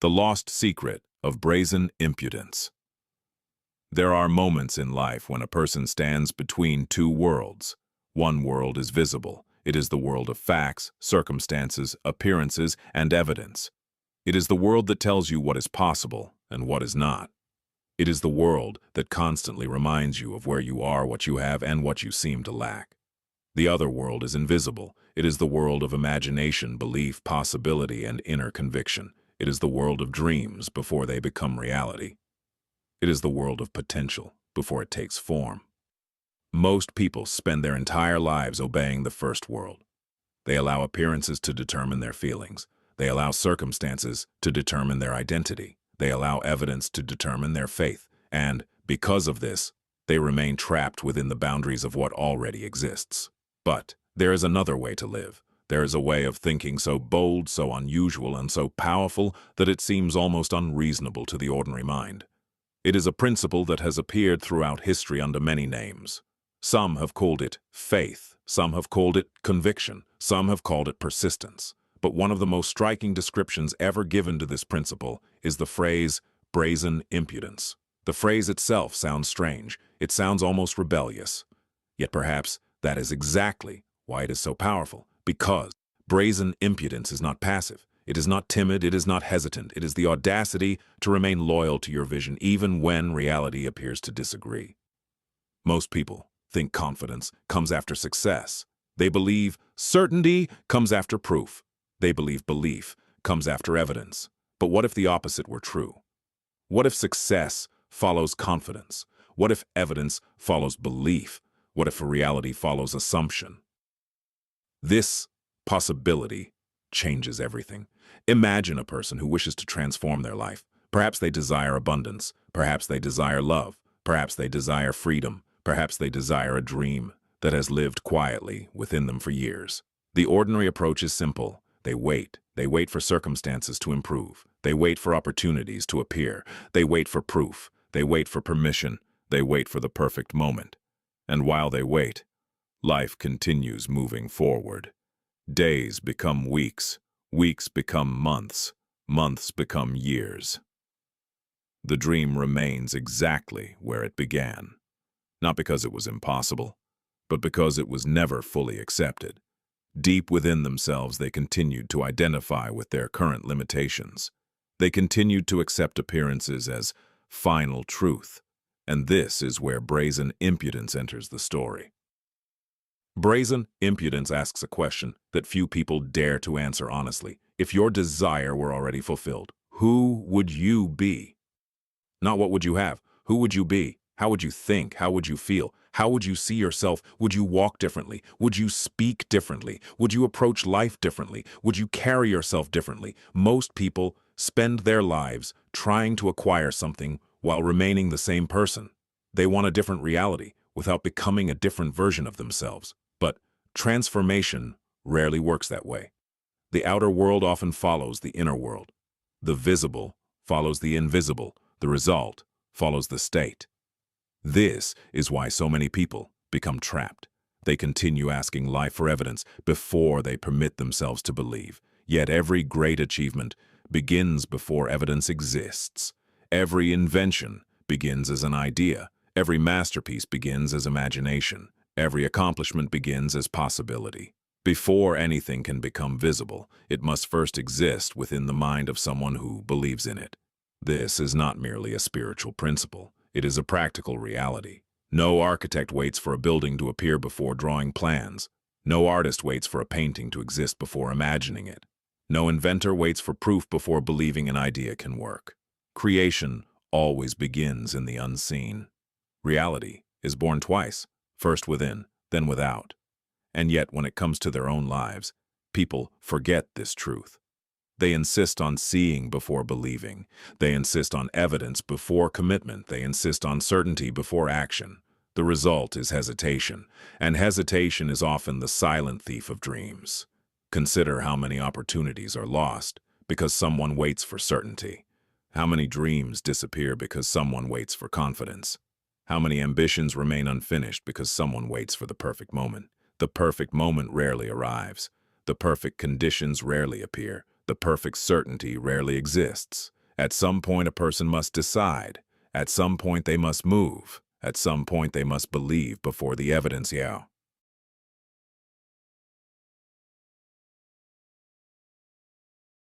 The Lost Secret of Brazen Impudence. There are moments in life when a person stands between two worlds. One world is visible. It is the world of facts, circumstances, appearances, and evidence. It is the world that tells you what is possible and what is not. It is the world that constantly reminds you of where you are, what you have, and what you seem to lack. The other world is invisible. It is the world of imagination, belief, possibility, and inner conviction. It is the world of dreams before they become reality. It is the world of potential before it takes form. Most people spend their entire lives obeying the first world. They allow appearances to determine their feelings. They allow circumstances to determine their identity. They allow evidence to determine their faith. And, because of this, they remain trapped within the boundaries of what already exists. But there is another way to live. There is a way of thinking so bold, so unusual, and so powerful that it seems almost unreasonable to the ordinary mind. It is a principle that has appeared throughout history under many names. Some have called it faith, some have called it conviction, some have called it persistence. But one of the most striking descriptions ever given to this principle is the phrase brazen impudence. The phrase itself sounds strange. It sounds almost rebellious. Yet perhaps that is exactly why it is so powerful. Because brazen impudence is not passive. It is not timid. It is not hesitant. It is the audacity to remain loyal to your vision even when reality appears to disagree. Most people think confidence comes after success. They believe certainty comes after proof. They believe belief comes after evidence. But what if the opposite were true? What if success follows confidence? What if evidence follows belief? What if reality follows assumption? This possibility changes everything. Imagine a person who wishes to transform their life. Perhaps they desire abundance. Perhaps they desire love. Perhaps they desire freedom. Perhaps they desire a dream that has lived quietly within them for years. The ordinary approach is simple. They wait. They wait for circumstances to improve. They wait for opportunities to appear. They wait for proof. They wait for permission. They wait for the perfect moment. And while they wait, life continues moving forward. Days become weeks. Weeks become months. Months become years. The dream remains exactly where it began. Not because it was impossible, but because it was never fully accepted. Deep within themselves, they continued to identify with their current limitations. They continued to accept appearances as final truth. And this is where brazen impudence enters the story. Brazen impudence asks a question that few people dare to answer honestly. If your desire were already fulfilled, who would you be? Not what would you have. Who would you be? How would you think? How would you feel? How would you see yourself? Would you walk differently? Would you speak differently? Would you approach life differently? Would you carry yourself differently? Most people spend their lives trying to acquire something while remaining the same person. They want a different reality without becoming a different version of themselves. But transformation rarely works that way. The outer world often follows the inner world. The visible follows the invisible. The result follows the state. This is why so many people become trapped. They continue asking life for evidence before they permit themselves to believe. Yet every great achievement begins before evidence exists. Every invention begins as an idea. Every masterpiece begins as imagination. Every accomplishment begins as possibility. Before anything can become visible, it must first exist within the mind of someone who believes in it. This is not merely a spiritual principle. It is a practical reality. No architect waits for a building to appear before drawing plans. No artist waits for a painting to exist before imagining it. No inventor waits for proof before believing an idea can work. Creation always begins in the unseen. Reality is born twice, first within, then without. And yet, when it comes to their own lives, people forget this truth. They insist on seeing before believing. They insist on evidence before commitment. They insist on certainty before action. The result is hesitation, and hesitation is often the silent thief of dreams. Consider how many opportunities are lost because someone waits for certainty. How many dreams disappear because someone waits for confidence. How many ambitions remain unfinished because someone waits for the perfect moment. The perfect moment rarely arrives. The perfect conditions rarely appear. The perfect certainty rarely exists. At some point, a person must decide. At some point, they must move. At some point, they must believe before the evidence,